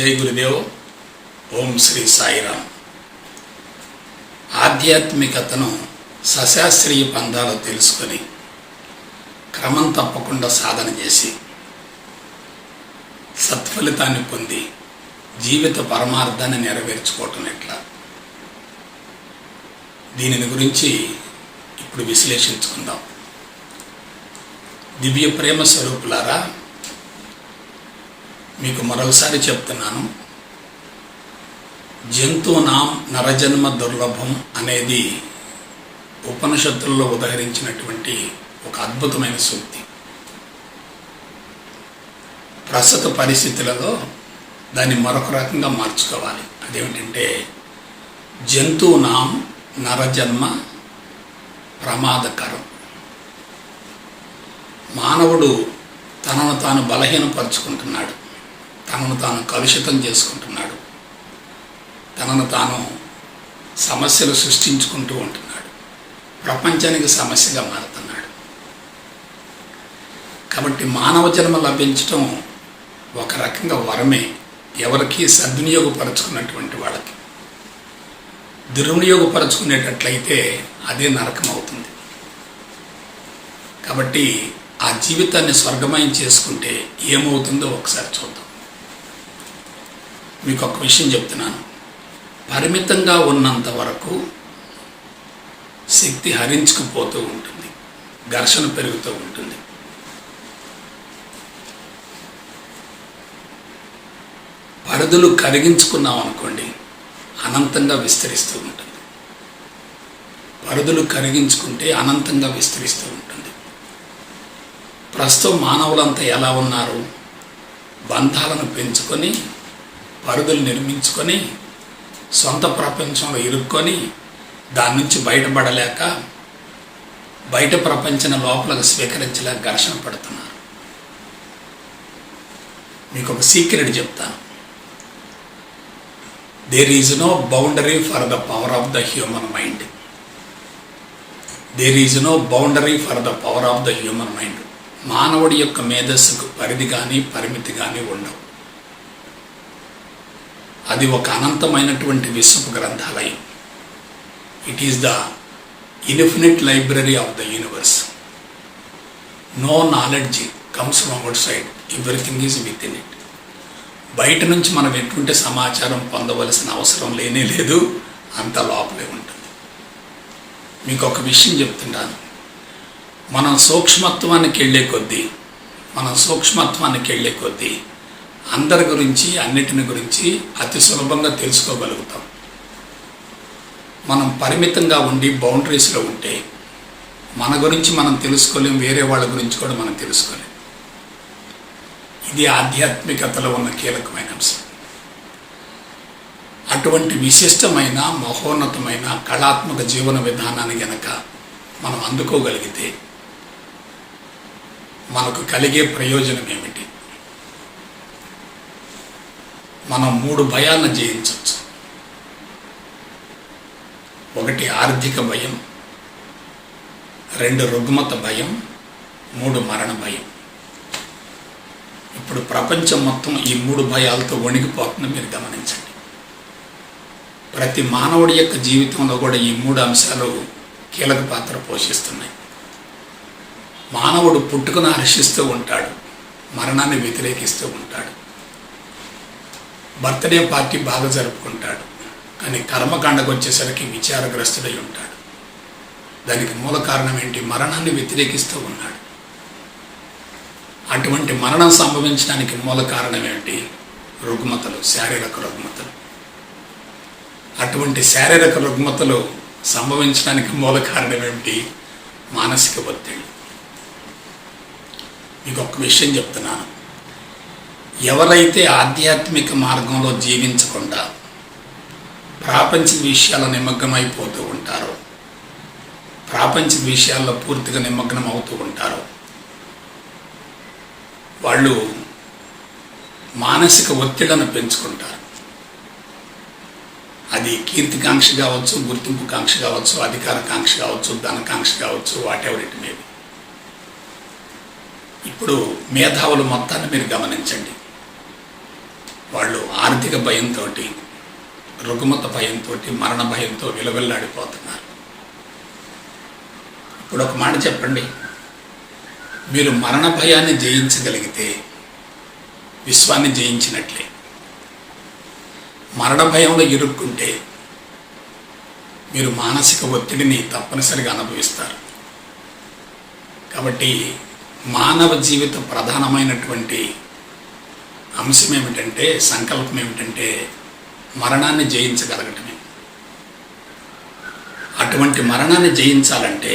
జై గురుదేవ్. ఓం శ్రీ సాయిరామ్. ఆధ్యాత్మికతను సశాస్త్రీయ పంథాలో తెలుసుకొని క్రమం తప్పకుండా సాధన చేసి సత్ఫలితాన్ని పొంది జీవిత పరమార్థాన్ని నెరవేర్చుకోవటం ఎట్లా, దీనిని గురించి ఇప్పుడు విశ్లేషించుకుందాం. దివ్య ప్రేమ స్వరూపులారా, మీకు మరొకసారి చెప్తున్నాను, జంతువునాం నరజన్మ దుర్లభం అనేది ఉపనిషత్తుల్లో ఉదహరించినటువంటి ఒక అద్భుతమైన సూక్తి. ప్రస్తుత పరిస్థితులలో దాన్ని మరొక రకంగా మార్చుకోవాలి. అదేమిటంటే, జంతువునాం నరజన్మ ప్రమాదకరం. మానవుడు తనను తాను బలహీనపరుచుకుంటున్నాడు, తనను తాను కలుషితం చేసుకుంటున్నాడు, తనను తాను సమస్యలు సృష్టించుకుంటూ ఉంటున్నాడు, ప్రపంచానికి సమస్యగా మారుతున్నాడు. కాబట్టి మానవ జన్మ లభించటం ఒక రకంగా వరమే, ఎవరికి సద్వినియోగపరుచుకున్నటువంటి వాళ్ళకి. దుర్వినియోగపరుచుకునేటట్లయితే అదే నరకం అవుతుంది. కాబట్టి ఆ జీవితాన్ని స్వర్గమయం చేసుకుంటే ఏమవుతుందో ఒకసారి చూద్దాం. మీకు ఒక విషయం చెప్తున్నాను. పరిమితంగా ఉన్నంత వరకు శక్తి హరించుకుపోతూ ఉంటుంది, ఘర్షణ పెరుగుతూ ఉంటుంది. పరిధులు కరిగించుకున్నాం అనుకోండి, అనంతంగా విస్తరిస్తూ ఉంటుంది. పరిధులు కరిగించుకుంటే అనంతంగా విస్తరిస్తూ ఉంటుంది. ప్రస్తుతం మానవులంతా ఎలా ఉన్నారు? బంధాలను పెంచుకొని, పరిధులు నిర్మించుకొని, సొంత ప్రపంచంలో ఇరుక్కొని, దాని నుంచి బయటపడలేక, బయట ప్రపంచం లోపలకు స్వీకరించలేక ఘర్షణ పడుతున్నారు. మీకు ఒక సీక్రెట్ చెప్తాను. There is no boundary for the power of the human mind. There is no boundary for the power of the human mind. మానవుడి యొక్క మేధస్సుకు పరిధి కానీ పరిమితి కానీ ఉండవు. అది ఒక అనంతమైనటువంటి విశ్వపు గ్రంథాలయం. It is the infinite library of the universe. No knowledge comes from outside, everything is within it. బయట నుంచి మనం ఎటువంటి సమాచారం పొందవలసిన అవసరం లేనే లేదు, అంత లోపలే ఉంటుంది. మీకు ఒక విషయం చెప్తున్నాను. మనం సూక్ష్మత్వానికి వెళ్ళే కొద్దీ అందరి గురించి, అన్నిటిని గురించి అతి సులభంగా తెలుసుకోగలుగుతాం. మనం పరిమితంగా ఉండి బౌండరీస్లో ఉంటే మన గురించి మనం తెలుసుకోలేం, వేరే వాళ్ళ గురించి కూడా మనం తెలుసుకోలేం. ఇది ఆధ్యాత్మికతలో ఉన్న కీలకమైన అంశం. అటువంటి విశిష్టమైన, మహోన్నతమైన, కళాత్మక జీవన విధానాన్ని గనక మనం అందుకోగలిగితే మనకు కలిగే ప్రయోజనం ఏమిటి? మనం 3 భయాలను జయించవచ్చు. ఒకటి ఆర్థిక భయం, 2 రుగ్మత భయం, 3 మరణ భయం. ఇప్పుడు ప్రపంచం మొత్తం ఈ 3 భయాలతో వణికిపోతుందో మీరు గమనించండి. ప్రతి మానవుడి యొక్క జీవితంలో కూడా ఈ 3 అంశాలు కీలక పాత్ర పోషిస్తున్నాయి. మానవుడు పుట్టుకను హర్షిస్తూ ఉంటాడు, మరణాన్ని వ్యతిరేకిస్తూ ఉంటాడు. బర్త్డే పార్టీ బాగా జరుపుకుంటాడు, కానీ కర్మకాండకు వచ్చేసరికి విచారగ్రస్తుడై ఉంటాడు. దానికి మూల కారణం ఏంటి? మరణాన్ని వ్యతిరేకిస్తూ ఉన్నాడు. అటువంటి మరణం సంభవించడానికి మూల కారణం ఏంటి? రుగ్మతలు, శారీరక రుగ్మతలు. అటువంటి శారీరక రుగ్మతలు సంభవించడానికి మూల కారణం ఏమిటి? మానసిక ఒత్తిడి. మీకు ఒక విషయం చెప్తున్నాను. ఎవరైతే ఆధ్యాత్మిక మార్గంలో జీవించకుండా ప్రాపంచిక విషయాల నిమగ్నమైపోతూ ఉంటారో, ప్రాపంచిక విషయాల్లో పూర్తిగా నిమగ్నం అవుతూ ఉంటారో, వాళ్ళు మానసిక ఒత్తిళ్లను పెంచుకుంటారు. అది కీర్తికాంక్ష కావచ్చు, గుర్తింపు కాంక్ష కావచ్చు, అధికార కాంక్ష కావచ్చు, ధనకాంక్ష కావచ్చు, వాటెవర్ ఇట్ మే బి. ఇప్పుడు మేధావులు మొత్తాన్ని మీరు గమనించండి. వాళ్ళు ఆర్థిక భయంతో, రుగ్మత భయంతో, మరణ భయంతో విలవిల్లాడిపోతున్నారు. ఇప్పుడు ఒక మాట చెప్పండి, మీరు మరణ భయాన్ని జయించగలిగితే విశ్వాన్ని జయించినట్లే. మరణ భయంలో ఇరుక్కుంటే మీరు మానసిక ఒత్తిడిని తప్పనిసరిగా అనుభవిస్తారు. కాబట్టి మానవ జీవిత ప్రధానమైనటువంటి అంశం ఏమిటంటే, సంకల్పం ఏమిటంటే మరణాన్ని జయించగలగటమే. అటువంటి మరణాన్ని జయించాలంటే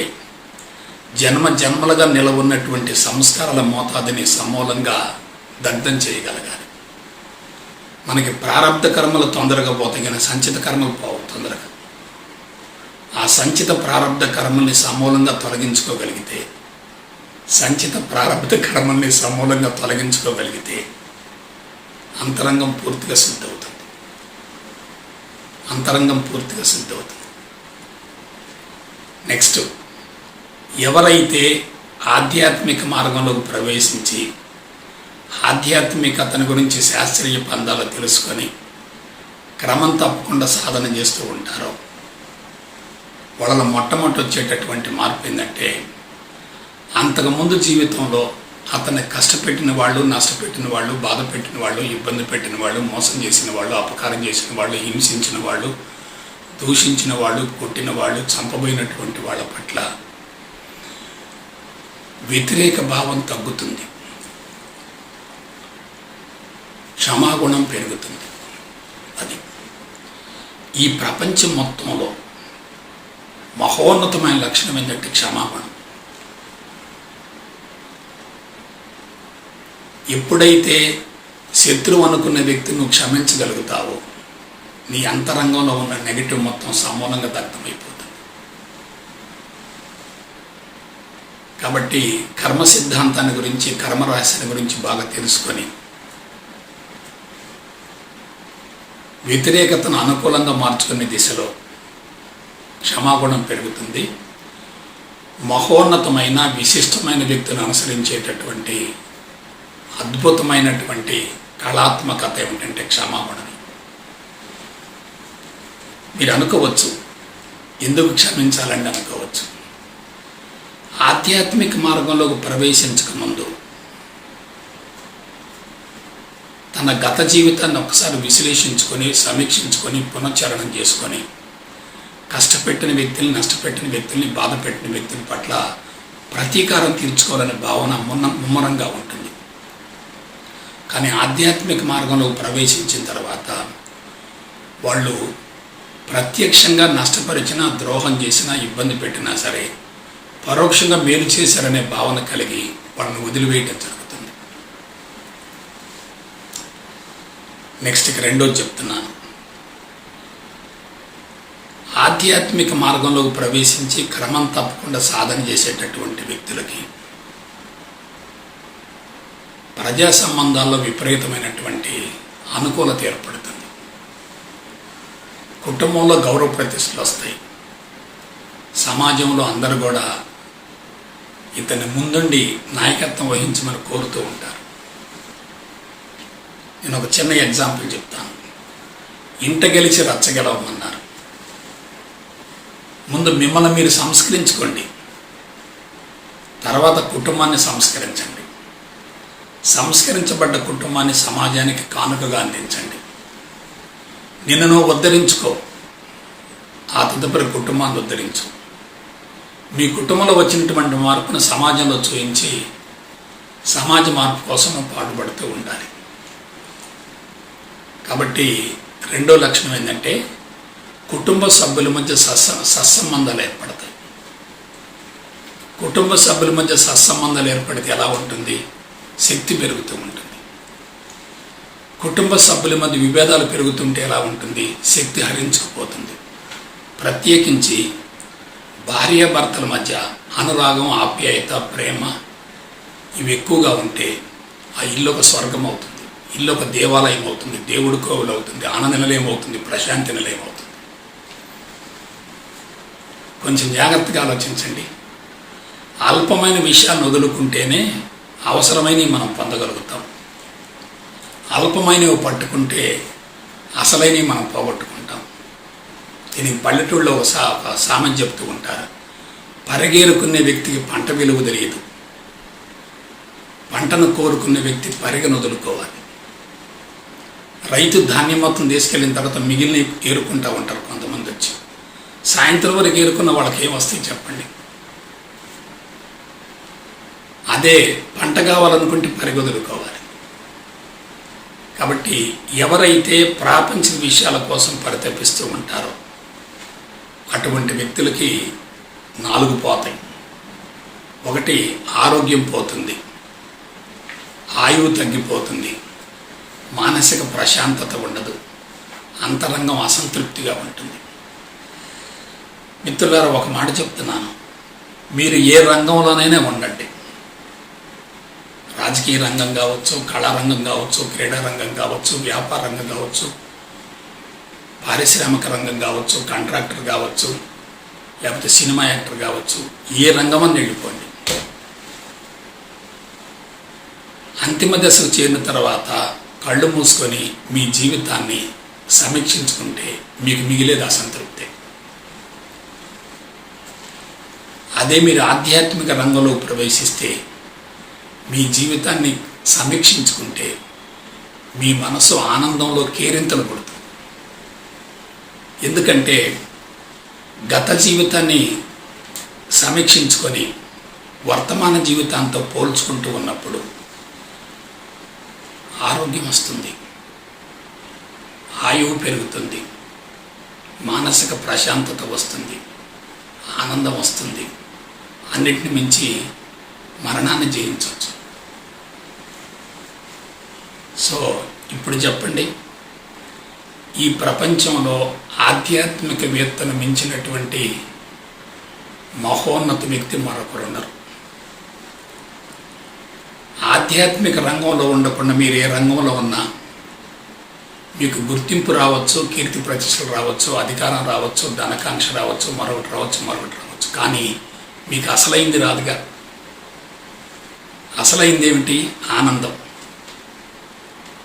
జన్మ జన్మలుగా నిలవున్నటువంటి సంస్కారాల మోతాదుని సమూలంగా దగ్ధం చేయగలగాలి. మనకి ప్రారంధ కర్మలు తొందరగా పోతాయి, కానీ సంచిత కర్మలు పోవు తొందరగా. ఆ సంచిత ప్రారంధ కర్మల్ని సమూలంగా తొలగించుకోగలిగితే, సంచిత ప్రారంధ కర్మల్ని సమూలంగా తొలగించుకోగలిగితే అంతరంగం పూర్తిగా సిద్ధవుతుంది. అంతరంగం పూర్తిగా సిద్ధవుతుంది. నెక్స్ట్, ఎవరైతే ఆధ్యాత్మిక మార్గంలోకి ప్రవేశించి ఆధ్యాత్మికతను గురించి శాస్త్రీయ పందాలు తెలుసుకొని క్రమం తప్పకుండా సాధన చేస్తూ ఉంటారో వాళ్ళ మొట్టమొదటి వచ్చేటటువంటి మార్పు ఏంటంటే, అంతకుముందు జీవితంలో అతన్ని కష్టపెట్టిన వాళ్ళు, నష్టపెట్టిన వాళ్ళు, బాధ పెట్టిన వాళ్ళు, ఇబ్బంది పెట్టిన వాళ్ళు, మోసం చేసిన వాళ్ళు, అపకారం చేసిన వాళ్ళు, హింసించిన వాళ్ళు, దూషించిన వాళ్ళు, కొట్టిన వాళ్ళు, చంపబోయినటువంటి వాళ్ళ పట్ల వ్యతిరేక భావం తగ్గుతుంది, క్షమాగుణం పెరుగుతుంది. అది ఈ ప్రపంచం మొత్తంలో మహోన్నతమైన లక్షణం ఏంటంటే క్షమాగుణం. ఎప్పుడైతే శత్రువు అనుకున్న వ్యక్తిని నువ్వు క్షమించగలుగుతావో నీ అంతరంగంలో ఉన్న నెగటివ్ మొత్తం సమూలంగా దగ్ధమైపోతుంది. కాబట్టి కర్మ సిద్ధాంతాన్ని గురించి, కర్మ రహస్యాన్ని గురించి బాగా తెలుసుకొని వ్యతిరేకతను అనుకూలంగా మార్చుకునే దిశలో క్షమాగుణం పెరుగుతుంది. మహోన్నతమైన విశిష్టమైన వ్యక్తిని అనుసరించేటటువంటి అద్భుతమైనటువంటి కళాత్మకత ఏమిటంటే క్షమాగుణం. మీరు అనుకోవచ్చు, ఎందుకు క్షమించాలని అనుకోవచ్చు. ఆధ్యాత్మిక మార్గంలోకి ప్రవేశించక ముందు తన గత జీవితాన్ని ఒకసారి విశ్లేషించుకొని, సమీక్షించుకొని, పునశ్చరణం చేసుకొని కష్టపెట్టిన వ్యక్తుల్ని, నష్టపెట్టిన వ్యక్తుల్ని, బాధ పెట్టిన వ్యక్తుల పట్ల ప్రతీకారం తీర్చుకోవాలనే భావన ముమ్మరంగా ఉంటుంది. కానీ ఆధ్యాత్మిక మార్గంలో ప్రవేశించిన తర్వాత వాళ్ళు ప్రత్యక్షంగా నష్టపరిచినా, ద్రోహం చేసినా, ఇబ్బంది పెట్టినా సరే పరోక్షంగా మేలు చేశారనే భావన కలిగి వాళ్ళని వదిలివేయటం జరుగుతుంది. నెక్స్ట్ ఇక రెండోది చెప్తున్నాను. ఆధ్యాత్మిక మార్గంలోకి ప్రవేశించి క్రమం తప్పకుండా సాధన చేసేటటువంటి వ్యక్తులకి ప్రజా సంబంధాల్లో విపరీతమైనటువంటి అనుకూలత ఏర్పడుతుంది. కుటుంబంలో గౌరవ ప్రతిష్టలు వస్తాయి. సమాజంలో అందరూ కూడా ఇతని ముందుండి నాయకత్వం వహించమని కోరుతూ ఉంటారు. నేను ఒక చిన్న ఎగ్జాంపుల్ చెప్తాను. ఇంట గెలిచి రచ్చ గెలవమన్నారు. ముందు మిమ్మల్ని మీరు సంస్కరించుకోండి, తర్వాత కుటుంబాన్ని సంస్కరించండి. సంస్కరించబడ్డ కుటుంబాన్ని సమాజానికి కానుకగా అందించండి. నిన్ను నువ్వు ఉద్ధరించుకో, ఆ తదుపరి కుటుంబాన్ని ఉద్ధరించు. మీ కుటుంబంలో వచ్చినటువంటి మార్పును సమాజంలో చూపించి సమాజ మార్పు కోసం పాటుపడుతూ ఉండాలి. కాబట్టి రెండో లక్షణం ఏంటంటే కుటుంబ సభ్యుల మధ్య సత్సంబంధాలు ఏర్పడతాయి. కుటుంబ సభ్యుల మధ్య సత్సంబంధాలు ఏర్పడితే ఎలా ఉంటుంది? శక్తి పెరుగుతూ ఉంటుంది. కుటుంబ సభ్యుల మధ్య విభేదాలు పెరుగుతుంటే ఎలా ఉంటుంది? శక్తి హరించుకుపోతుంది. ప్రత్యేకించి భార్యాభర్తల మధ్య అనురాగం, ఆప్యాయత, ప్రేమ ఇవి ఎక్కువగా ఉంటే ఆ ఇల్లు ఒక స్వర్గం అవుతుంది, ఇల్లు ఒక దేవాలయం అవుతుంది, దేవుడి కోవులు అవుతుంది, ఆనంద నిలయం అవుతుంది, ప్రశాంతి నిలయం అవుతుంది. కొంచెం జాగ్రత్తగా ఆలోచించండి. అల్పమైన విషయాన్ని వదులుకుంటేనే అవసరమైనవి మనం పొందగలుగుతాం. అల్పమైనవి పట్టుకుంటే అసలైనవి మనం పోగొట్టుకుంటాం. దీనికి పల్లెటూళ్ళలో ఒక సామెత చెప్తూ ఉంటారు, పరిగేరుకునే వ్యక్తికి పంట విలువ తెలియదు, పంటను కోరుకునే వ్యక్తి పరిగెను వదులుకోవాలి. రైతు ధాన్యం మొత్తం తీసుకెళ్ళిన తర్వాత మిగిలిన ఏరుకుంటూ ఉంటారు కొంతమంది వచ్చి. సాయంత్రం వరకు ఏరుకున్న వాళ్ళకి ఏం వస్తాయి చెప్పండి? అదే పంట కావాలనుకుంటే పరిగొదులుకోవాలి. కాబట్టి ఎవరైతే ప్రాపంచిక విషయాల కోసం పరితపిస్తూ ఉంటారో అటువంటి వ్యక్తులకి 4 పోతాయి. 1, ఆరోగ్యం పోతుంది, ఆయువు తగ్గిపోతుంది, మానసిక ప్రశాంతత ఉండదు, అంతరంగం అసంతృప్తిగా ఉంటుంది. మిత్రులారా, ఒక మాట చెప్తున్నాను, మీరు ఏ రంగంలోనైనా ఉండండి, రాజకీయ రంగం కావచ్చు, కళారంగం కావచ్చు, క్రీడా రంగం కావచ్చు, వ్యాపార రంగం కావచ్చు, పారిశ్రామిక రంగం కావచ్చు, కాంట్రాక్టర్ కావచ్చు, లేకపోతే సినిమా యాక్టర్ కావచ్చు, ఏ రంగమని వెళ్ళిపోండి. అంతిమ దశకు చేరిన తర్వాత కళ్ళు మూసుకొని మీ జీవితాన్ని సమీక్షించుకుంటే మీకు మిగిలేది అసంతృప్తే. అదే మీరు ఆధ్యాత్మిక రంగంలో ప్రవేశిస్తే మీ జీవితాన్ని సమీక్షించుకుంటే మీ మనసు ఆనందంలో కేరింతలు కొడుతుంది. ఎందుకంటే గత జీవితాన్ని సమీక్షించుకొని వర్తమాన జీవితాంతో పోల్చుకుంటూ ఉన్నప్పుడు ఆరోగ్యం వస్తుంది, ఆయువు పెరుగుతుంది, మానసిక ప్రశాంతత వస్తుంది, ఆనందం వస్తుంది. అన్నిటిని మించి మరణాన్ని జయించవచ్చు. సో ఇప్పుడు చెప్పండి, ఈ ప్రపంచంలో ఆధ్యాత్మికవేత్తను మించినటువంటి మహోన్నత వ్యక్తి మరొకరున్నారు. ఆధ్యాత్మిక రంగంలో ఉండకుండా మీరు ఏ రంగంలో ఉన్నా మీకు గుర్తింపు రావచ్చు, కీర్తి ప్రతిష్టలు రావచ్చు, అధికారం రావచ్చు, ధనకాంక్ష రావచ్చు, మరొకటి రావచ్చు, కానీ మీకు అసలైంది రాదుగా. అసలైంది ఏమిటి? ఆనందం,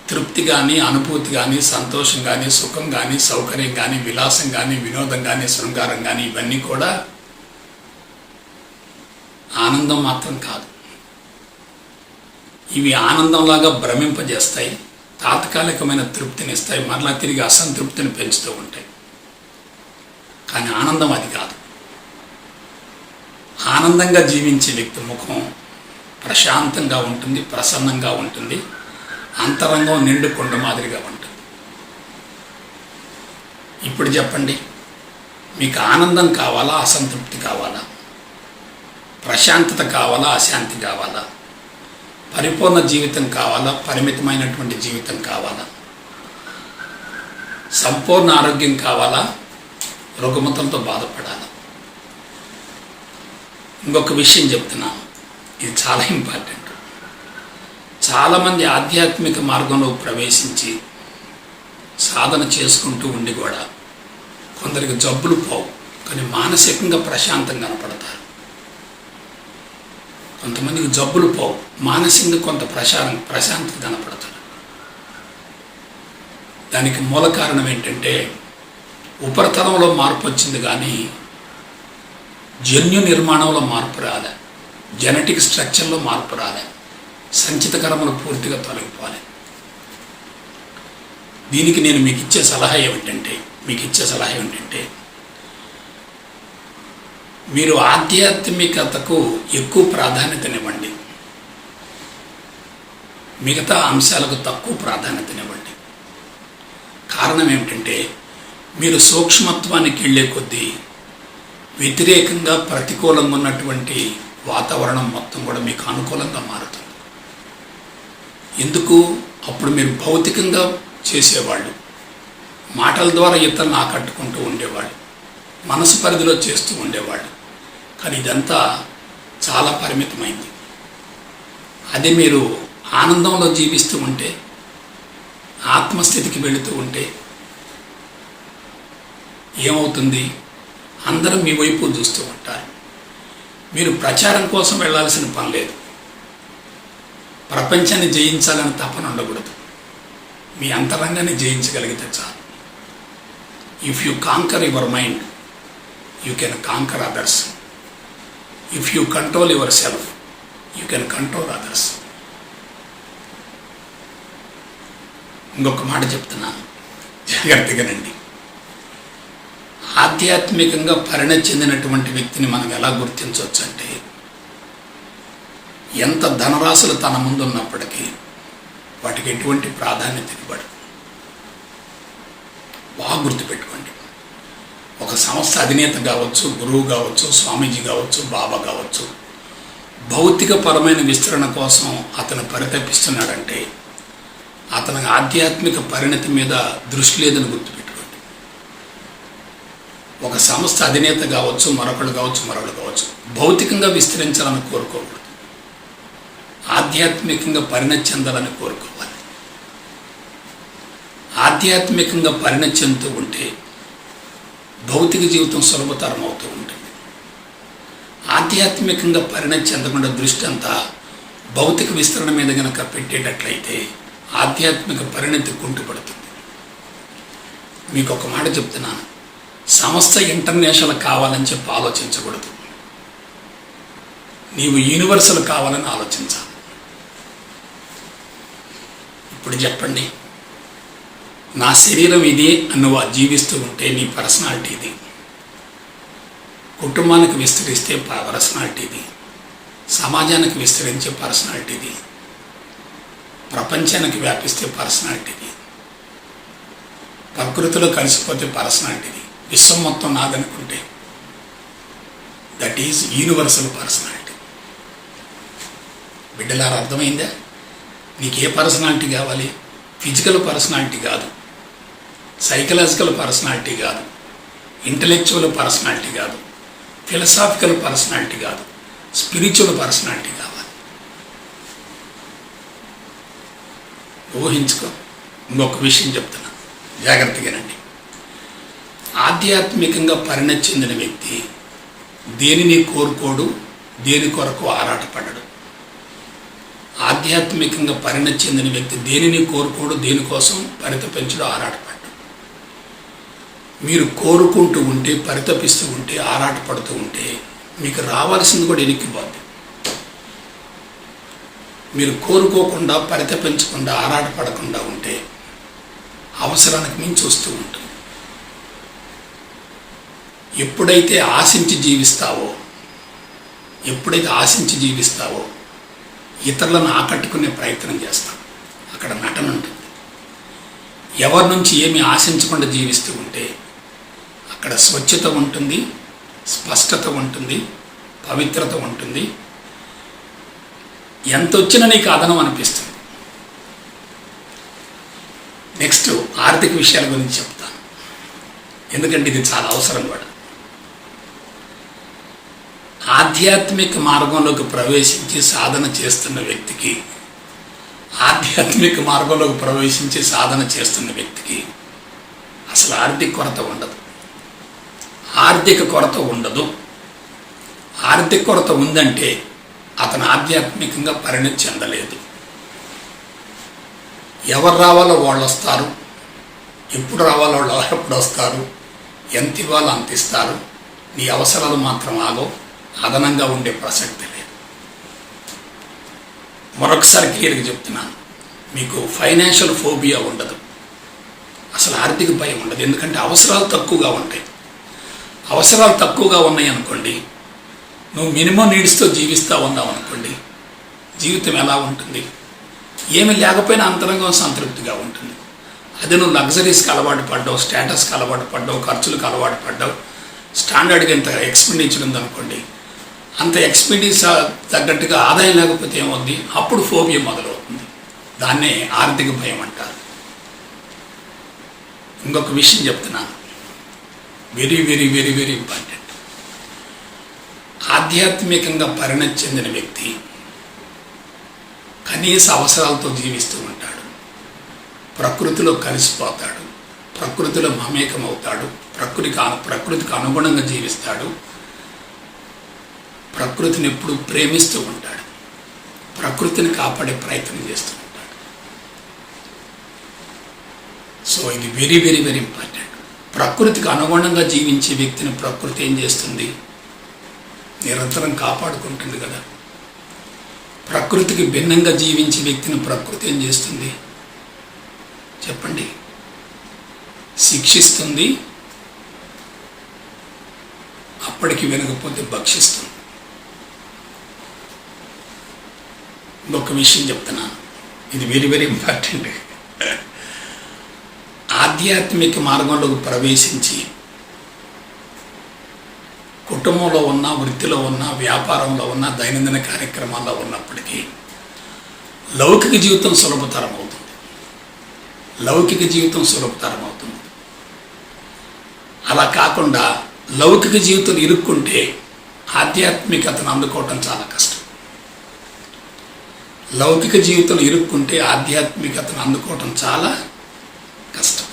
తృప్తి కానీ, అనుభూతి కానీ, సంతోషం కానీ, సుఖం కానీ, సౌకర్యం కానీ, విలాసం కానీ, వినోదం కానీ, శృంగారం కానీ, ఇవన్నీ కూడా ఆనందం మాత్రం కాదు. ఇవి ఆనందంలాగా భ్రమింపజేస్తాయి, తాత్కాలికమైన తృప్తినిస్తాయి, మరలా తిరిగి అసంతృప్తిని పెంచుతూ ఉంటాయి. కానీ ఆనందం అది కాదు. ఆనందంగా జీవించే వ్యక్తి ముఖం ప్రశాంతంగా ఉంటుంది, ప్రసన్నంగా ఉంటుంది, అంతరంగం నిండు కొండ మాదిరిగా ఉంటుంది. ఇప్పుడు చెప్పండి, మీకు ఆనందం కావాలా, అసంతృప్తి కావాలా? ప్రశాంతత కావాలా, అశాంతి కావాలా? పరిపూర్ణ జీవితం కావాలా, పరిమితమైనటువంటి జీవితం కావాలా? సంపూర్ణ ఆరోగ్యం కావాలా, రుగ్మతలతో బాధపడాలా? ఇంకొక విషయం చెప్తున్నాను, ఇది చాలా ఇంపార్టెంట్. చాలామంది ఆధ్యాత్మిక మార్గంలో ప్రవేశించి సాధన చేసుకుంటూ ఉండి కూడా కొందరికి జబ్బులు పోవు, కానీ మానసికంగా ప్రశాంతంగా కనపడతారు. కొంతమందికి జబ్బులు పోవు, మానసికంగా కొంత ప్రశాంతత కనపడతారు. దానికి మూల కారణం ఏంటంటే ఉపరితలంలో మార్పు వచ్చింది, కానీ జన్యు నిర్మాణంలో మార్పు రాలే, జెనెటిక్ స్ట్రక్చర్లో మార్పు రాలే, సంచిత కర్మలు పూర్తిగా తొలగిపోవాలి. దీనికి నేను మీకు ఇచ్చే సలహా ఏమిటంటే మీరు ఆధ్యాత్మికతకు ఎక్కువ ప్రాధాన్యతనివ్వండి, మిగతా అంశాలకు తక్కువ ప్రాధాన్యతనివ్వండి. కారణం ఏమిటంటే మీరు సూక్ష్మత్వానికి వెళ్ళే కొద్దీ వ్యతిరేకంగా, ప్రతికూలంగా ఉన్నటువంటి వాతావరణం మొత్తం కూడా మీకు అనుకూలంగా మారుతుంది. ఎందుకు? అప్పుడు మీరు భౌతికంగా చేసేవాళ్ళు, మాటల ద్వారా ఇతరులను ఆకట్టుకుంటూ ఉండేవాళ్ళు, మనసు పరిధిలో చేస్తూ ఉండేవాళ్ళు. కానీ ఇదంతా చాలా పరిమితమైంది. అదే మీరు ఆనందంలో జీవిస్తూ ఉంటే, ఆత్మస్థితికి వెళుతూ ఉంటే ఏమవుతుంది? అందరూ మీ వైపు చూస్తూ ఉంటారు. మీరు ప్రచారం కోసం వెళ్ళాల్సిన పని లేదు, ప్రపంచాన్ని జయించాలని తపన ఉండకూడదు. మీ అంతరంగాన్ని జయించగలిగితే చాలు. If you canker your mind, you can canker others. If you control your self, you can control others. ఇంకొక మాట చెప్తున్నాను, జాగ్రత్తగానండి. ఆధ్యాత్మికంగా పరిణతి చెందినటువంటి వ్యక్తిని మనం ఎలా గుర్తించవచ్చు అంటే, ఎంత ధనరాశులు తన ముందు ఉన్నప్పటికీ వాటికి ఎటువంటి ప్రాధాన్యత ఇవ్వడు. బాగా గుర్తుపెట్టుకోండి. ఒక సంస్థ అధినేత కావచ్చు, గురువు కావచ్చు, స్వామీజీ కావచ్చు, బాబా కావచ్చు, భౌతికపరమైన విస్తరణ కోసం అతను పరితపిస్తున్నాడంటే అతని ఆధ్యాత్మిక పరిణతి మీద దృష్టి లేదని గుర్తుపెట్టుకోండి. ఒక సంస్థ అధినేత కావచ్చు, మరొకడు కావచ్చు, భౌతికంగా విస్తరించాలని కోరుకోకూడదు, ఆధ్యాత్మికంగా పరిణతి చెందాలని కోరుకోవాలి. ఆధ్యాత్మికంగా పరిణతి చెందుతూ ఉంటే భౌతిక జీవితం సులభతరం అవుతూ ఉంటుంది. ఆధ్యాత్మికంగా పరిణతి చెందకుండా దృష్టి అంతా భౌతిక విస్తరణ మీద కనుక పెట్టేటట్లయితే ఆధ్యాత్మిక పరిణతి కుంటుపడుతుంది. మీకు ఒక మాట చెప్తున్నాను, సంస్థ ఇంటర్నేషనల్ కావాలని చెప్పి ఆలోచించకూడదు, నీవు యూనివర్సల్ కావాలని ఆలోచించాలి. ఇప్పుడు చెప్పండి, నా శరీరం ఇది నువ్వు జీవిస్తూ ఉంటే నీ పర్సనాలిటీ ఇది, కుటుంబానికి విస్తరిస్తే పర్సనాలిటీ ఇది, సమాజానికి విస్తరించే పర్సనాలిటీ ఇది, ప్రపంచానికి వ్యాపిస్తే పర్సనాలిటీ ఇది, ప్రకృతిలో కలిసిపోతే పర్సనాలిటీ ఇది, విశ్వం మొత్తం నాదనుకుంటే దట్ ఈజ్ యూనివర్సల్ పర్సనాలిటీ. బిడ్డలారా, అర్థమైందా? నీకు ఏ పర్సనాలిటీ కావాలి? ఫిజికల్ పర్సనాలిటీ కాదు, సైకలాజికల్ పర్సనాలిటీ కాదు, ఇంటలెక్చువల్ పర్సనాలిటీ కాదు, ఫిలసాఫికల్ పర్సనాలిటీ కాదు, స్పిరిచువల్ పర్సనాలిటీ కావాలి. ఊహించుకో. ఇంకొక విషయం చెప్తున్నా, జాగ్రత్తగానండి. ఆధ్యాత్మికంగా పరిణతి చెందిన వ్యక్తి దేనిని కోరుకోడు, దేని కొరకు ఆరాటపడడు. ఆధ్యాత్మికంగా పరిణతి చెందిన వ్యక్తి దేనిని కోరుకోడు, దేనికోసం పరితపించడం, ఆరాటపడ్డు. మీరు కోరుకుంటూ ఉంటే, పరితపిస్తూ ఉంటే, ఆరాటపడుతూ ఉంటే మీకు రావాల్సింది కూడా ఎనిక్కిపోద్ది. మీరు కోరుకోకుండా, పరితపించకుండా, ఆరాటపడకుండా ఉంటే అవసరానికి మించి వస్తూ ఉంటుంది. ఎప్పుడైతే ఆశించి జీవిస్తావో ఇతరులను ఆకట్టుకునే ప్రయత్నం చేస్తాం. అక్కడ నటన ఉంటుంది. ఎవరి నుంచి ఏమి ఆశించకుండా జీవిస్తూ ఉంటే అక్కడ స్వచ్ఛత ఉంటుంది, స్పష్టత ఉంటుంది, పవిత్రత ఉంటుంది. ఎంత వచ్చినా నీకు అదనం అనిపిస్తుంది. నెక్స్ట్ ఆర్థిక విషయాల గురించి చెప్తాను, ఎందుకంటే ఇది చాలా అవసరం కూడా. ఆధ్యాత్మిక మార్గంలోకి ప్రవేశించి సాధన చేస్తున్న వ్యక్తికి అసలు ఆర్థిక కొరత ఉండదు. ఆర్థిక కొరత ఉందంటే అతను ఆధ్యాత్మికంగా పరిణతి చెందలేదు. ఎవరు రావాలో వాళ్ళు వస్తారు, ఎప్పుడు రావాలో వాళ్ళు ఎప్పుడు వస్తారు, ఎంత ఇవ్వాలో అంత ఇస్తారు. నీ అవసరాలు మాత్రం ఆగవు, అదనంగా ఉండే ప్రసక్తి లేదు. మరొకసారి క్లియర్గా చెప్తున్నాను, మీకు ఫైనాన్షియల్ ఫోబియా ఉండదు, అసలు ఆర్థిక భయం ఉండదు. ఎందుకంటే అవసరాలు తక్కువగా ఉంటాయి. అవసరాలు తక్కువగా ఉన్నాయి అనుకోండి, నువ్వు మినిమం నీడ్స్తో జీవిస్తూ ఉన్నావు అనుకోండి, జీవితం ఎలా ఉంటుంది? ఏమి లేకపోయినా అంతరంగం సంతృప్తిగా ఉంటుంది. అదే నువ్వు లగ్జరీస్కి అలవాటు పడ్డావు, స్టేటస్కి అలవాటు పడ్డావు, ఖర్చులకు అలవాటు పడ్డావు, స్టాండర్డ్గా ఎంత ఎక్స్పెండిచర్ ఉందనుకోండి, అంత ఎక్స్పెండిచర్ తగ్గట్టుగా ఆదాయం లేకపోతే ఏమవుద్ది? అప్పుడు ఫోబియా మొదలవుతుంది. దాన్నే ఆర్థిక భయం అంటారు. ఇంకొక విషయం చెప్తున్నాను, very very very very important. ఆధ్యాత్మికంగా పరిణతి చెందిన వ్యక్తి కనీస అవసరాలతో జీవిస్తూ ఉంటాడు, ప్రకృతిలో కలిసిపోతాడు, ప్రకృతిలో మమేకమవుతాడు, ప్రకృతికి అనుగుణంగా జీవిస్తాడు, ప్రకృతిని ఎప్పుడు ప్రేమిస్తూ ఉంటాడు, ప్రకృతిని కాపాడే ప్రయత్నం చేస్తూ ఉంటాడు. సో ఇది వెరీ వెరీ వెరీ ఇంపార్టెంట్. ప్రకృతికి అనుగుణంగా జీవించే వ్యక్తిని ప్రకృతి ఏం చేస్తుంది? నిరంతరం కాపాడుకుంటుంది కదా. ప్రకృతికి భిన్నంగా జీవించే వ్యక్తిని ప్రకృతి ఏం చేస్తుంది చెప్పండి? శిక్షిస్తుంది, అప్పటికి వినకపోతే భక్షిస్తుంది. ఇంకొక విషయం చెప్తున్నాను, ఇది వెరీ వెరీ ఇంపార్టెంట్. ఆధ్యాత్మిక మార్గంలోకి ప్రవేశించి కుటుంబంలో ఉన్న, వృత్తిలో ఉన్న, వ్యాపారంలో ఉన్న, దైనందిన కార్యక్రమాల్లో ఉన్నప్పటికీ లౌకిక జీవితం సులభతరం అవుతుంది. లౌకిక జీవితం సులభతరం అవుతుంది. అలా కాకుండా లౌకిక జీవితం ఇరుక్కుంటే ఆధ్యాత్మికతను అందుకోవటం చాలా కష్టం. లౌకిక జీవితం ఇరుక్కుంటే ఆధ్యాత్మికతను అందుకోవటం చాలా కష్టం.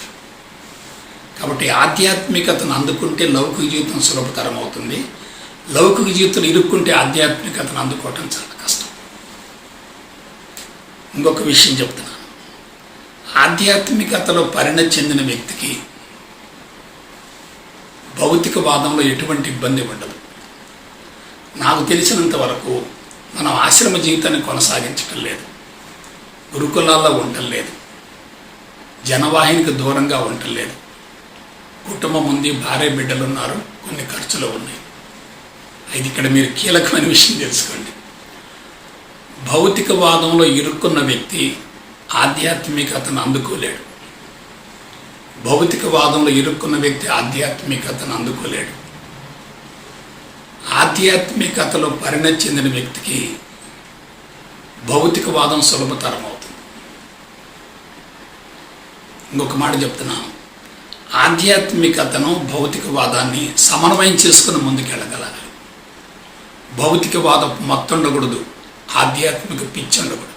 కాబట్టి ఆధ్యాత్మికతను అందుకుంటే లౌకిక జీవితం సులభతరం అవుతుంది. లౌకిక జీవితం ఇరుక్కుంటే ఆధ్యాత్మికతను అందుకోవటం చాలా కష్టం. ఇంకొక విషయం చెప్తున్నాను, ఆధ్యాత్మికతలో పరిణతి చెందిన వ్యక్తికి భౌతికవాదంలో ఎటువంటి ఇబ్బంది ఉండదు. నాకు తెలిసినంత వరకు మనం ఆశ్రమ జీవితాన్ని కొనసాగించటం లేదు, గురుకులాల్లో ఉండటం లేదు, జనవాహినికి దూరంగా ఉండటం లేదు. కుటుంబం ఉంది, భార్య బిడ్డలు ఉన్నారు, కొన్ని ఖర్చులు ఉన్నాయి. ఇది ఇక్కడ మీరు కీలకమైన విషయం తెలుసుకోండి. భౌతికవాదంలో ఇరుక్కున్న వ్యక్తి ఆధ్యాత్మికతను అందుకోలేడు. భౌతికవాదంలో ఇరుక్కున్న వ్యక్తి ఆధ్యాత్మికతను అందుకోలేడు. ఆధ్యాత్మికతలో పరిణతి చెందిన వ్యక్తికి భౌతికవాదం సులభతరం అవుతుంది. ఇంకొక మాట చెప్తున్నాను, ఆధ్యాత్మికతను భౌతికవాదాన్ని సమన్వయం చేసుకుని ముందుకెళ్ళగలగాలి. భౌతికవాదం మత్తు ఉండకూడదు, ఆధ్యాత్మిక పిచ్చి ఉండకూడదు.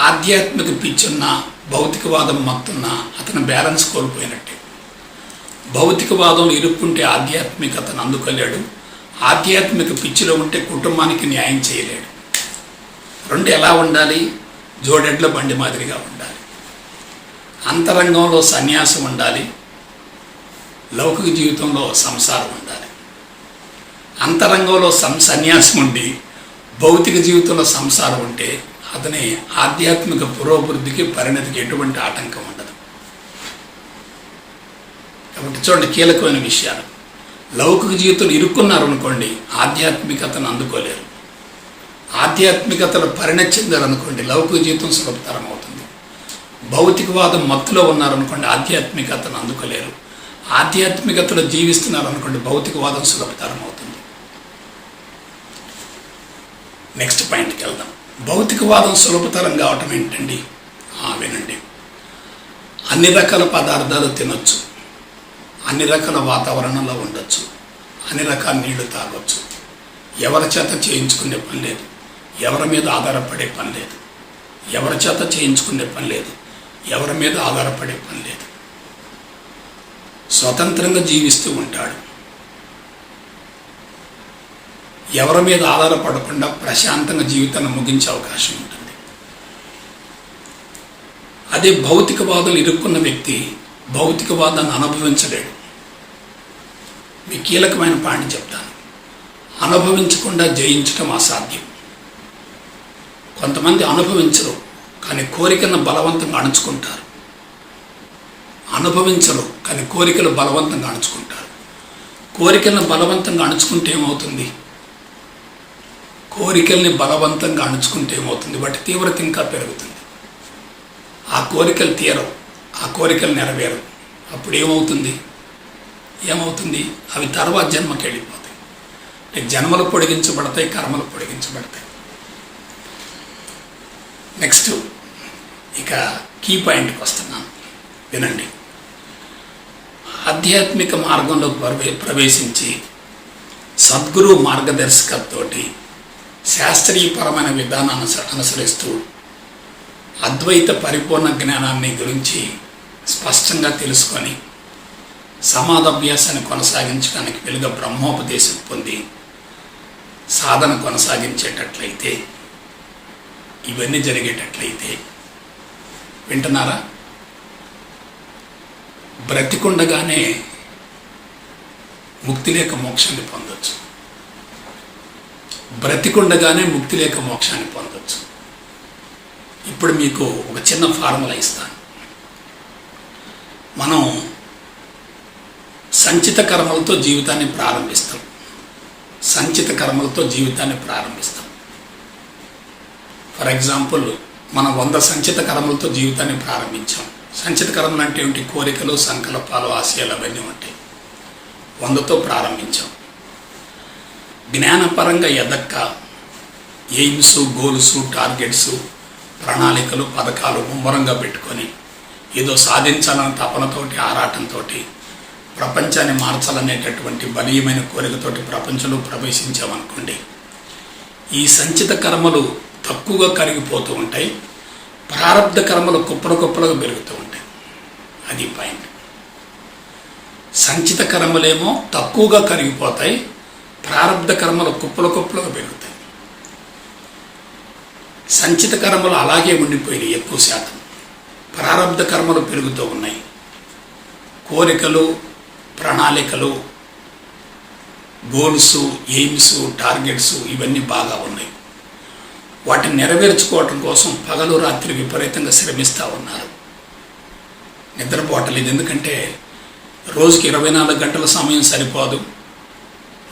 ఆధ్యాత్మిక పిచ్చున్న, భౌతికవాదం మత్తున్న అతను బ్యాలెన్స్ కోల్పోయినట్టే. భౌతికవాదంలో ఇరుక్కుంటే ఆధ్యాత్మికతను అందుకోలేడు, ఆధ్యాత్మిక పిచ్చిలో ఉంటే కుటుంబానికి న్యాయం చేయలేడు. రెండు ఎలా ఉండాలి? జోడెడ్ల బండి మాదిరిగా ఉండాలి. అంతరంగంలో సన్యాసం ఉండాలి, లౌకిక జీవితంలో సంసారం ఉండాలి. అంతరంగంలో సన్యాసం ఉండి భౌతిక జీవితంలో సంసారం ఉంటే అతని ఆధ్యాత్మిక పురోభివృద్ధికి, పరిణతికి ఎటువంటి ఆటంకం ఉండదు. కాబట్టి చూడండి, కీలకమైన విషయాలు. లౌకిక జీవితంలో ఇరుక్కున్నారనుకోండి, ఆధ్యాత్మికతను అందుకోలేరు. ఆధ్యాత్మికతలో పరిణతి చెందారనుకోండి, లౌకిక జీవితం సులభతరం అవుతుంది. భౌతికవాదం మత్తులో ఉన్నారనుకోండి, ఆధ్యాత్మికతను అందుకోలేరు. ఆధ్యాత్మికతలో జీవిస్తున్నారనుకోండి, భౌతికవాదం సులభతరం అవుతుంది. నెక్స్ట్ పాయింట్కి వెళ్దాం. భౌతికవాదం సులభతరం కావటం ఏంటండి? వినండి, అన్ని రకాల పదార్థాలు తినొచ్చు, అన్ని రకాల వాతావరణంలో ఉండొచ్చు, అన్ని రకాల నీళ్లు తాగొచ్చు, ఎవరి చేత చేయించుకునే పని లేదు, ఎవరి మీద ఆధారపడే పని లేదు, ఎవరి చేత చేయించుకునే పని లేదు, ఎవరి మీద ఆధారపడే పని లేదు. స్వతంత్రంగా జీవిస్తూ ఉంటాడు. ఎవరి మీద ఆధారపడకుండా ప్రశాంతంగా జీవితాన్ని ముగించే అవకాశం ఉంటుంది. అదే భౌతికవాదాలు ఇరుక్కున్న వ్యక్తి భౌతికవాదాన్ని అనుభవించలేడు. మీ కీలకమైన పాయింట్ చెప్తాను, అనుభవించకుండా జయించడం అసాధ్యం. కొంతమంది అనుభవించరు, కానీ కోరికలను బలవంతంగా అణుచుకుంటారు. అనుభవించరు, కానీ కోరికలు బలవంతంగా అణుచుకుంటారు. కోరికలను బలవంతంగా అణుచుకుంటే ఏమవుతుంది? కోరికల్ని బలవంతంగా అణుచుకుంటే ఏమవుతుంది? వాటి తీవ్రత ఇంకా పెరుగుతుంది. ఆ కోరికలు తీరవు, ఆ కోరికలు నెరవేరవు. అప్పుడు ఏమవుతుంది? అవి తర్వాత జన్మకి వెళ్ళిపోతాయి. అంటే జన్మలు పొడిగించబడతాయి, కర్మలు పొడిగించబడతాయి. నెక్స్ట్ ఇక కీ పాయింట్కి వస్తున్నాను, వినండి. ఆధ్యాత్మిక మార్గంలోకి ప్రవేశించి సద్గురు మార్గదర్శకతోటి శాస్త్రీయపరమైన విధానాన్ని అనుసరిస్తూ అద్వైత పరిపూర్ణ జ్ఞానాన్ని గురించి స్పష్టంగా తెలుసుకొని సమాధాభ్యాసాన్ని కొనసాగించడానికి వెలుగ బ్రహ్మోపదేశం పొంది సాధన కొనసాగించేటట్లయితే, ఇవన్నీ జరిగేటట్లయితే, వింటున్నారా? బ్రతికుండగానే ముక్తి లేక మోక్షాన్ని పొందొచ్చు. బ్రతికుండగానే ముక్తి లేక మోక్షాన్ని పొందొచ్చు. ఇప్పుడు మీకు ఒక చిన్న ఫార్ములా ఇస్తాను. మనం సంచిత కర్మలతో జీవితాన్ని ప్రారంభిస్తాం. సంచిత కర్మలతో జీవితాన్ని ప్రారంభిస్తాం. ఫర్ ఎగ్జాంపుల్, మనం 100 సంచిత కర్మలతో జీవితాన్ని ప్రారంభించాం. సంచిత కర్మలు అంటే ఏమిటి? కోరికలు, సంకల్పాలు, ఆశయాలు అవన్నీ ఉంటాయి. 100తో ప్రారంభించాం. జ్ఞానపరంగా ఎదక్క ఎయిమ్స్, గోల్స్, టార్గెట్స్, ప్రణాళికలు, పథకాలు ముమ్మరంగా పెట్టుకొని ఏదో సాధించాలన్న తపనతోటి, ఆరాటంతో, ప్రపంచాన్ని మార్చాలనేటటువంటి బలీయమైన కోరికతోటి ప్రపంచంలో ప్రవేశించామనుకోండి, ఈ సంచిత కర్మలు తక్కువగా కరిగిపోతూ ఉంటాయి. ప్రారబ్ధ కర్మలు కుప్పలుగా పెరుగుతూ ఉంటాయి. అది పాయింట్. సంచిత కర్మలేమో తక్కువగా కరిగిపోతాయి, ప్రారబ్ధ కర్మలు కుప్పలుగా పెరుగుతాయి. సంచిత కర్మలు అలాగే ఉండిపోయినాయి ఎక్కువ శాతం. ప్రారబ్ధ కర్మలు పెరుగుతూ ఉన్నాయి. కోరికలు, ప్రణాళికలు, గోల్స్, ఎయిమ్స్, టార్గెట్స్ ఇవన్నీ బాగా ఉన్నాయి. వాటిని నెరవేర్చుకోవటం కోసం పగలు రాత్రి విపరీతంగా శ్రమిస్తూ ఉన్నారు. నిద్రపోవటం లేదు. ఎందుకంటే రోజుకి 24 గంటల సమయం సరిపోదు,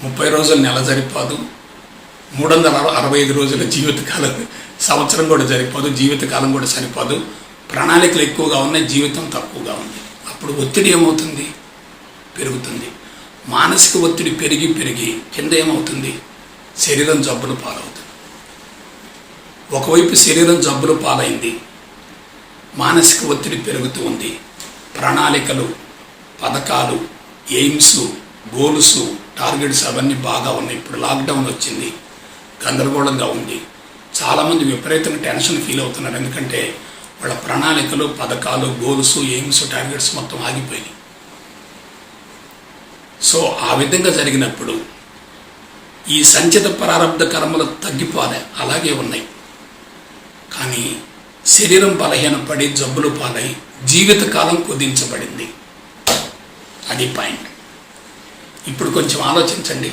30 రోజుల నెల సరిపోదు, 365 రోజుల జీవితకాలం, సంవత్సరం కూడా సరిపోదు, జీవితకాలం కూడా సరిపోదు. ప్రణాళికలు ఎక్కువగా ఉన్నాయి, జీవితం తక్కువగా ఉంది. అప్పుడు ఒత్తిడి ఏమవుతుంది? పెరుగుతుంది. మానసిక ఒత్తిడి పెరిగి కింద ఏమవుతుంది? శరీరం జబ్బులు పాలవుతుంది. ఒకవైపు శరీరం జబ్బులు పాలైంది, మానసిక ఒత్తిడి పెరుగుతూ ఉంది. ప్రణాళికలు, పథకాలు, ఎయిమ్స్, గోల్స్, టార్గెట్స్ అవన్నీ బాగా ఉన్నాయి. ఇప్పుడు లాక్డౌన్ వచ్చింది, గందరగోళంగా ఉంది. చాలామంది విపరీతంగా టెన్షన్ ఫీల్ అవుతున్నారు. ఎందుకంటే వాళ్ళ ప్రణాళికలు, పథకాలు, గోల్స్, ఎయిమ్స్, టార్గెట్స్ మొత్తం ఆగిపోయినాయి. సో ఆ విధంగా జరిగినప్పుడు ఈ సంచిత ప్రారబ్ధ కర్మలు తగ్గిపోలే, అలాగే ఉన్నాయి. కానీ శరీరం బలహీనపడి జబ్బులు పాలై జీవితకాలం కుదించబడింది. అది పాయింట్. ఇప్పుడు కొంచెం ఆలోచించండి.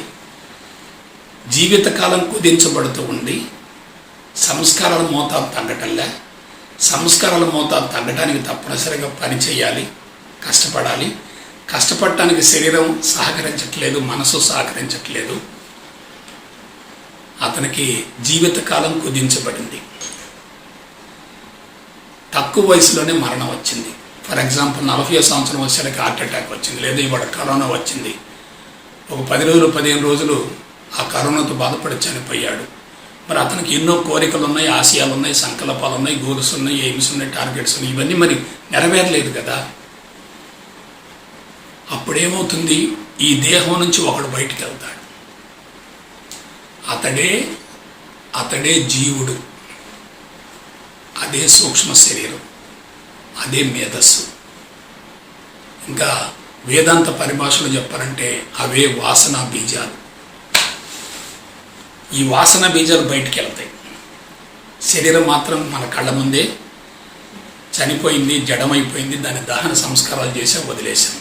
జీవితకాలం కుదించబడుతూ ఉండి సంస్కారాల మోతాదు తగ్గటంలే. సంస్కారాల మోతాదు తగ్గడానికి తప్పనిసరిగా పని చేయాలి, కష్టపడాలి. కష్టపడటానికి శరీరం సహకరించట్లేదు, మనసు సహకరించట్లేదు. అతనికి జీవితకాలం కుదించబడింది. తక్కువ వయసులోనే మరణం వచ్చింది. ఫర్ ఎగ్జాంపుల్ 40 సంవత్సరం వచ్చేసరికి హార్ట్ అటాక్ వచ్చింది, లేదా ఇవాళ కరోనా వచ్చింది. ఒక 10 రోజులు 15 రోజులు ఆ కరోనాతో బాధపడి చనిపోయాడు. మరి అతనికి ఎన్నో కోరికలు ఉన్నాయి, ఆశయాలు ఉన్నాయి, సంకల్పాలు ఉన్నాయి, గోల్స్ ఉన్నాయి, ఎయిమ్స్ ఉన్నాయి, టార్గెట్స్ ఉన్నాయి. ఇవన్నీ మరి నెరవేరలేదు కదా. అప్పుడేమవుతుంది? ఈ దేహం నుంచి ఒకడు బయటికి వెళ్తాడు. అతడే జీవుడు, అదే సూక్ష్మ శరీరం, అదే మేధస్సు. ఇంకా వేదాంత పరిభాషలో చెప్పాలంటే అవే వాసనా బీజాలు. ఈ వాసన బీజాలు బయటికి వెళ్తాయి. శరీరం మాత్రం మన కళ్ళ ముందే చనిపోయింది, జడమైపోయింది, దాని దహన సంస్కారాలు చేసా వదిలేశాం.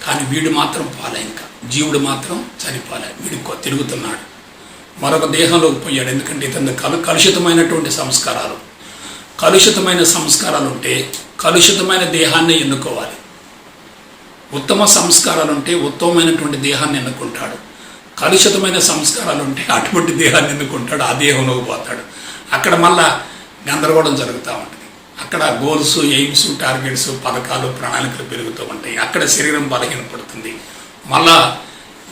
కానీ వీడు మాత్రం పోలే, ఇంకా జీవుడు మాత్రం చనిపోలే, వీడు తిరుగుతున్నాడు, మరొక దేహంలోకి పోయాడు. ఎందుకంటే ఇతని కలుషితమైనటువంటి సంస్కారాలు, కలుషితమైన సంస్కారాలు ఉంటే కలుషితమైన దేహాన్ని ఎన్నుకోవాలి. ఉత్తమ సంస్కారాలు ఉంటే ఉత్తమమైనటువంటి దేహాన్ని ఎన్నుకుంటాడు. కలుషితమైన సంస్కారాలు ఉంటే అటువంటి దేహాన్ని ఎన్నుకుంటాడు, ఆ దేహంలోకి పోతాడు. అక్కడ మళ్ళా గందరగోళం జరుగుతూ ఉంటుంది. అక్కడ గోల్స్, ఎయిమ్స్, టార్గెట్స్, పథకాలు, ప్రణాళికలు పెరుగుతూ ఉంటాయి. అక్కడ శరీరం బలహీనపడుతుంది. మళ్ళా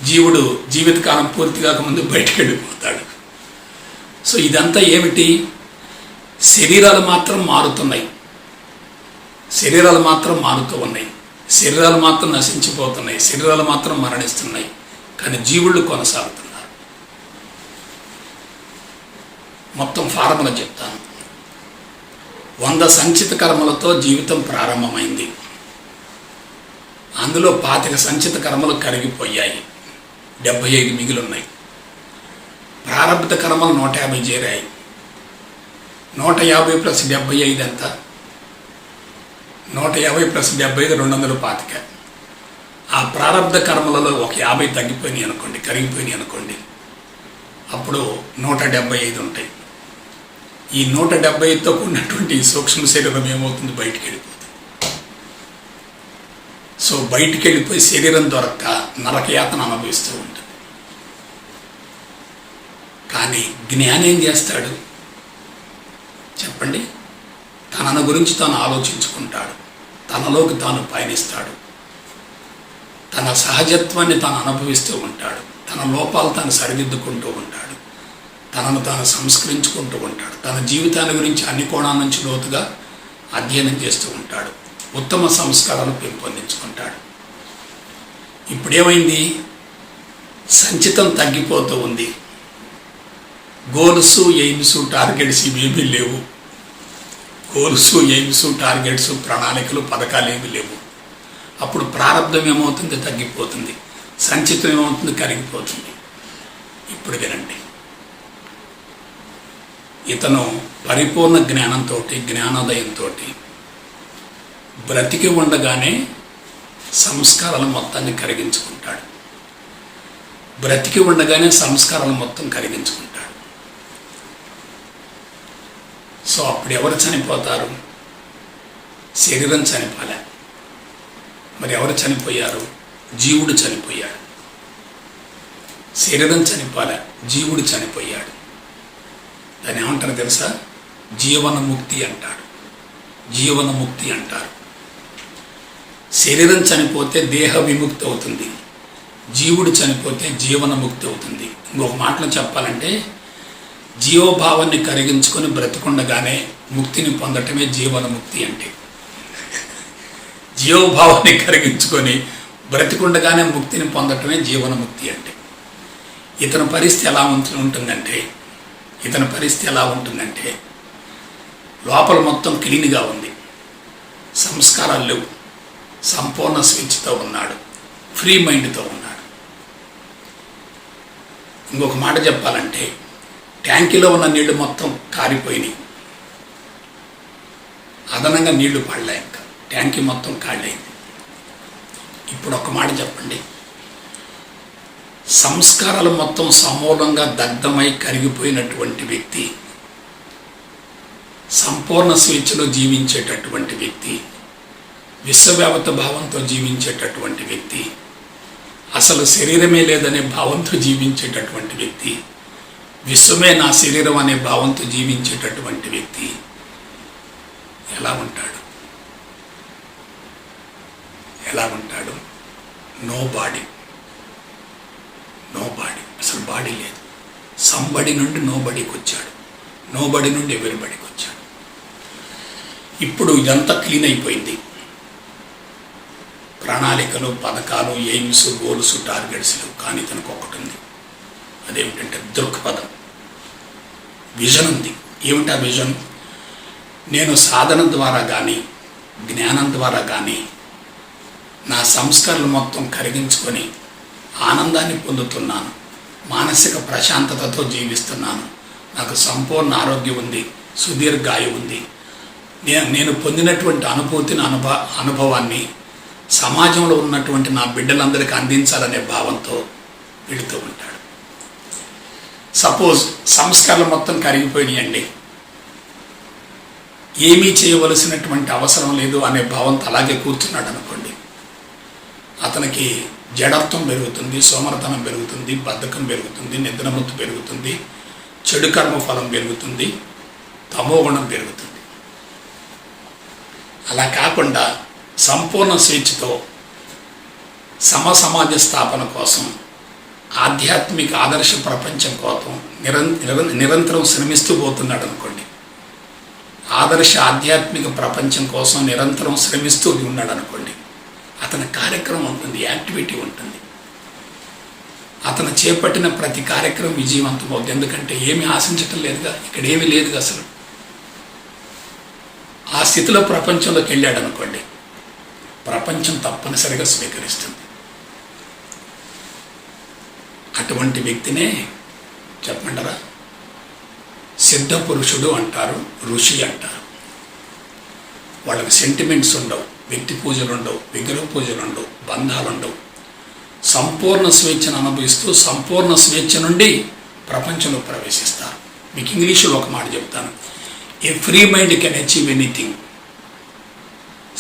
జీవుడు జీవితకాలం పూర్తి కాకముందు బయటికి వెళ్ళిపోతాడు. సో ఇదంతా ఏమిటి? శరీరాలు మాత్రం మారుతున్నాయి, శరీరాలు మాత్రం మారుతూ ఉన్నాయి, శరీరాలు మాత్రం నశించిపోతున్నాయి, శరీరాలు మాత్రం మరణిస్తున్నాయి. కానీ జీవుళ్ళు కొనసాగుతున్నారు. మొత్తం ఫార్ములా చెప్తాను. 100 సంచిత కర్మలతో జీవితం ప్రారంభమైంది. అందులో 25 సంచిత కర్మలు కరిగిపోయాయి, 75 మిగిలిన్నాయి. ప్రారంభిత కర్మలు 150 చేరాయి. 150 + 75 ఎంత? 150 + 75 225. ఆ ప్రారంధ కర్మలలో ఒక 50 తగ్గిపోయినాయి అనుకోండి, కరిగిపోయినాయి అనుకోండి, అప్పుడు 175 ఉంటాయి. ఈ 175తో కూడినటువంటి సూక్ష్మ శరీరం ఏమవుతుంది? బయటికి వెళ్ళిపోతుంది. సో బయటికి వెళ్ళిపోయి శరీరం దొరక్క నరకయాతన అనుభవిస్తూ ఉంటుంది. కానీ జ్ఞాని ఏం చేస్తాడు చెప్పండి? తనను గురించి తాను ఆలోచించుకుంటాడు, తనలోకి తాను పయనిస్తాడు, తన సహజత్వాన్ని తాను అనుభవిస్తూ ఉంటాడు, తన లోపాలు తాను సరిదిద్దుకుంటూ ఉంటాడు, తనను తాను సంస్కరించుకుంటూ ఉంటాడు, తన జీవితాన్ని గురించి అన్ని కోణాల నుంచి లోతుగా అధ్యయనం చేస్తూ ఉంటాడు, ఉత్తమ సంస్కారాలు పెంపొందించుకుంటాడు. ఇప్పుడేమైంది? సంచితం తగ్గిపోతూ ఉంది. గోల్స్, ఎయిమ్స్, టార్గెట్స్ ఇవేమీ లేవు. గోల్స్, ఎయిమ్స్, టార్గెట్స్, ప్రణాళికలు, పథకాలు ఏమీ లేవు. అప్పుడు ప్రారంధం ఏమవుతుంది? తగ్గిపోతుంది. సంచితం ఏమవుతుంది? కరిగిపోతుంది. ఇప్పుడు వినండి, ఇతను పరిపూర్ణ జ్ఞానంతో, జ్ఞానోదయంతో బ్రతికి ఉండగానే సంస్కారాలు మొత్తాన్ని కరిగించుకుంటాడు. బ్రతికి ఉండగానే సంస్కారాలు మొత్తం కరిగించుకుంటాడు. సో అప్పుడు ఎవరు చనిపోతారు? శరీరం చనిపోలే. మరి ఎవరు చనిపోయారు? జీవుడు చనిపోయాడు. శరీరం చనిపోలే, జీవుడు చనిపోయాడు. దాన్ని ఏమంటారు తెలుసా? జీవనముక్తి అంటాడు. జీవనముక్తి అంటారు. శరీరం చనిపోతే దేహ విముక్తి అవుతుంది, జీవుడు చనిపోతే జీవనముక్తి అవుతుంది. ఇంకొక మాటలో చెప్పాలంటే జీవభావాన్ని కరిగించుకొని బ్రతికుండగానే ముక్తిని పొందటమే జీవనముక్తి అంటే. జీవభావాన్ని కరిగించుకొని బ్రతికుండగానే ముక్తిని పొందటమే జీవనముక్తి అంటే. ఇతని పరిస్థితి ఎలా ఉంటుందంటే లోపల మొత్తం క్లీన్గా ఉంది, సంస్కారాలు లేవు, సంపూర్ణ స్వేచ్ఛతో ఉన్నాడు, ఫ్రీ మైండ్తో ఉన్నాడు. ఇంకొక మాట చెప్పాలంటే ట్యాంకీలో ఉన్న నీళ్లు మొత్తం కారిపోయినాయి, అదనంగా నీళ్లు పడలే, ఇంకా ట్యాంకీ మొత్తం ఖాళీ. ఇప్పుడు ఒక మాట చెప్పండి, సంస్కారాలు మొత్తం సమూలంగా దగ్ధమై కరిగిపోయినటువంటి వ్యక్తి, సంపూర్ణ స్వేచ్ఛలో జీవించేటటువంటి వ్యక్తి, విశ్వవ్యాప్త భావంతో జీవించేటటువంటి వ్యక్తి, అసలు శరీరమే లేదనే భావంతో జీవించేటటువంటి వ్యక్తి, విశ్వమే నా శరీరం అనే భావంతో జీవించేటటువంటి వ్యక్తి ఎలా ఉంటాడు? నో బాడీ, అసలు బాడీ లేదు. సంబడి నుండి నోబడికి వచ్చాడు, నోబడి నుండి ఎవరిబడికి వచ్చాడు. ఇప్పుడు ఇదంతా క్లీన్ అయిపోయింది. ప్రణాళికలు, పథకాలు, ఎయిమ్స్, గోల్స్, టార్గెట్స్ లేవు. కానీ తనకు ఒకటి ఉంది, అదేమిటంటే దృక్పథం, విజన్ ఉంది. ఏమిటా విజన్? నేను సాధన ద్వారా కానీ జ్ఞానం ద్వారా కానీ నా సంస్కారాలు మొత్తం కరిగించుకొని ఆనందాన్ని పొందుతున్నాను, మానసిక ప్రశాంతతతో జీవిస్తున్నాను, నాకు సంపూర్ణ ఆరోగ్యం ఉంది, సుదీర్ఘాయు ఉంది, నేను పొందినటువంటి అనుభవాన్ని సమాజంలో ఉన్నటువంటి నా బిడ్డలందరికీ అందించాలనే భావంతో వెళుతూ ఉంటాడు. సపోజ్ సంస్కారాలు మొత్తం కరిగిపోయినాయండి, ఏమీ చేయవలసినటువంటి అవసరం లేదు అనే భావంతో అలాగే కూర్చున్నాడు అనుకోండి, అతనికి జడత్వం పెరుగుతుంది, సోమరతనం పెరుగుతుంది, బద్ధకం పెరుగుతుంది, నిద్రమత్తు పెరుగుతుంది, చెడు కర్మ ఫలం పెరుగుతుంది, తమోగుణం పెరుగుతుంది. అలా కాకుండా సంపూర్ణ స్వేచ్ఛతో సమసమాజ స్థాపన కోసం, ఆధ్యాత్మిక ఆదర్శ ప్రపంచం కోసం నిరంతరం శ్రమిస్తూ పోతున్నాడు అనుకోండి, ఆదర్శ ఆధ్యాత్మిక ప్రపంచం కోసం నిరంతరం శ్రమిస్తూ ఉన్నాడు అనుకోండి, అతని కార్యక్రమం ఉంటుంది, యాక్టివిటీ ఉంటుంది, అతను చేపట్టిన ప్రతి కార్యక్రమం విజయవంతం అవుతుంది. ఎందుకంటే ఏమీ ఆశించటం లేదుగా, ఇక్కడ ఏమీ లేదుగా అసలు. ఆ స్థితిలో ప్రపంచంలోకి వెళ్ళాడు అనుకోండి, ప్రపంచం తప్పనిసరిగా స్వీకరిస్తుంది. అటువంటి వ్యక్తినే చెప్పమంటారా సిద్ధ పురుషుడు అంటారు, ఋషి అంటారు. వాళ్ళకి సెంటిమెంట్స్ ఉండవు, వ్యక్తి పూజలు ఉండవు, విగ్రహ పూజలు ఉండవు, బంధాలు ఉండవు. సంపూర్ణ స్వేచ్ఛను అనుభవిస్తూ సంపూర్ణ స్వేచ్ఛ నుండి ప్రపంచంలో ప్రవేశిస్తారు. మీకు ఇంగ్లీషులో ఒక మాట చెప్తాను. A free mind can achieve anything,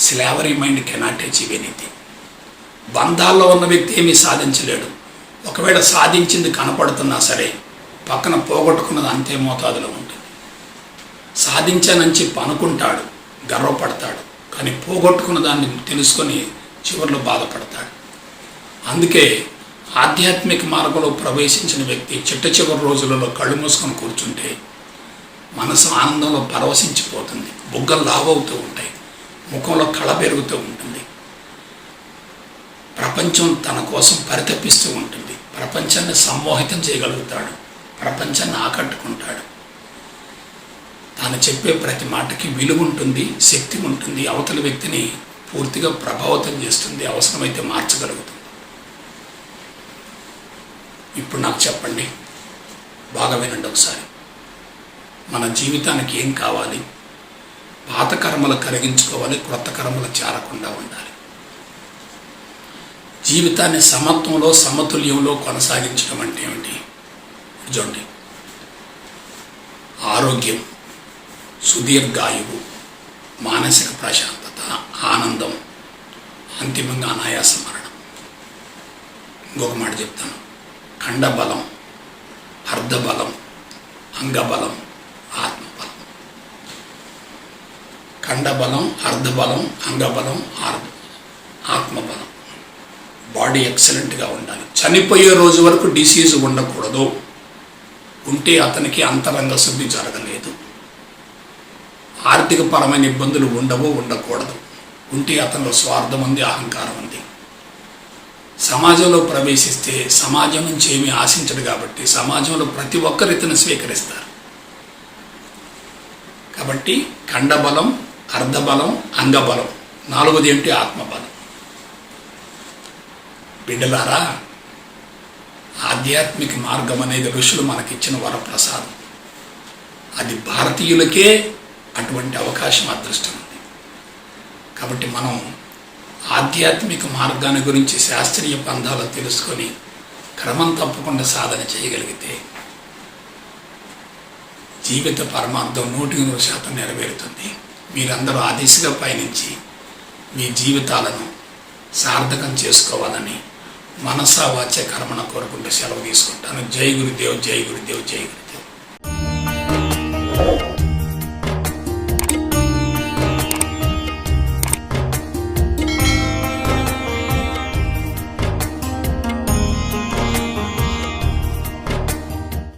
slavery mind cannot achieve anything. బంధాల్లో ఉన్న వ్యక్తి ఏమీ సాధించలేడు. ఒకవేళ సాధించింది కనపడుతున్నా సరే పక్కన పోగొట్టుకున్నది అంతే మోతాదులో ఉంటుంది. సాధించానని చెప్పి అనుకుంటాడు, గర్వపడతాడు, కానీ పోగొట్టుకున్న దాన్ని తెలుసుకొని చివరిలో బాధపడతాడు. అందుకే ఆధ్యాత్మిక మార్గంలో ప్రవేశించిన వ్యక్తి చిట్ట చివరి రోజులలో కళ్ళు మూసుకొని కూర్చుంటే మనసు ఆనందంలో పరవశించిపోతుంది. బుగ్గలు లావవుతూ ఉంటాయి, ముఖంలో కళ పెరుగుతూ ఉంటుంది. ప్రపంచం తన కోసం పరితపిస్తూ ఉంటుంది. ప్రపంచాన్ని సమ్మోహితం చేయగలుగుతాడు, ప్రపంచాన్ని ఆకట్టుకుంటాడు. తాను చెప్పే ప్రతి మాటకి విలువ ఉంటుంది, శక్తి ఉంటుంది, అవతల వ్యక్తిని పూర్తిగా ప్రభావితం చేస్తుంది, అవసరమైతే మార్చగలుగుతుంది. ఇప్పుడు నాకు చెప్పండి, బాగా వినండి ఒకసారి. మన జీవితానికి ఏం కావాలి? పాత కర్మలు కరిగించుకోవాలి, క్రొత్త కర్మలు చేరకుండా ఉండాలి. జీవితాన్ని సమత్వంలో సమతుల్యంలో కొనసాగించడం అంటే ఏమిటి? చూడండి, ఆరోగ్యం, సుదీర్ఘాయువు, మానసిక ప్రశాంతత, ఆనందం, అంతిమంగా అనాయాస మరణం. ఇంకొక మాట చెప్తాను. ఖండబలం, అర్ధబలం, అంగబలం, ఆత్మబలం. ఖండబలం, అర్ధబలం, అంగబలం, ఆత్మబలం. బాడీ ఎక్సలెంట్గా ఉండాలి. చనిపోయే రోజు వరకు డిసీజ్ ఉండకూడదు. ఉంటే అతనికి అంతరంగ శుద్ధి జరగలేదు. ఆర్థిక పరమైన ఇబ్బందులు ఉండకూడదు. ఉంటే అతనిలో స్వార్థం ఉంది, అహంకారం ఉంది. సమాజంలో ప్రవేశిస్తే సమాజం నుంచి ఏమీ ఆశించడు కాబట్టి సమాజంలో ప్రతి ఒక్కరు ఇతను స్వీకరిస్తారు. కాబట్టి ఖండబలం, అర్ధబలం, అంగబలం. నాలుగోది ఏంటి? ఆత్మబలం. బిడ్డలారా, ఆధ్యాత్మిక మార్గం అనేది ఋషులు మనకిచ్చిన వరప్రసాదం. అది భారతీయులకే అటువంటి అవకాశం, అదృష్టం ఉంది. కాబట్టి మనం ఆధ్యాత్మిక మార్గాన్ని గురించి శాస్త్రీయ పంథాలు తెలుసుకొని క్రమం తప్పకుండా సాధన చేయగలిగితే జీవిత పరమార్థం 100% నెరవేరుతుంది. మీరందరూ ఆ దిశగా పయనించి మీ జీవితాలను సార్థకం చేసుకోవాలని మనసా వాచ కర్మణ కోరుకుంటూ సెలవు తీసుకుంటాను. జై గురుదేవ్, జై గురుదేవ్, జై గురుదేవ్.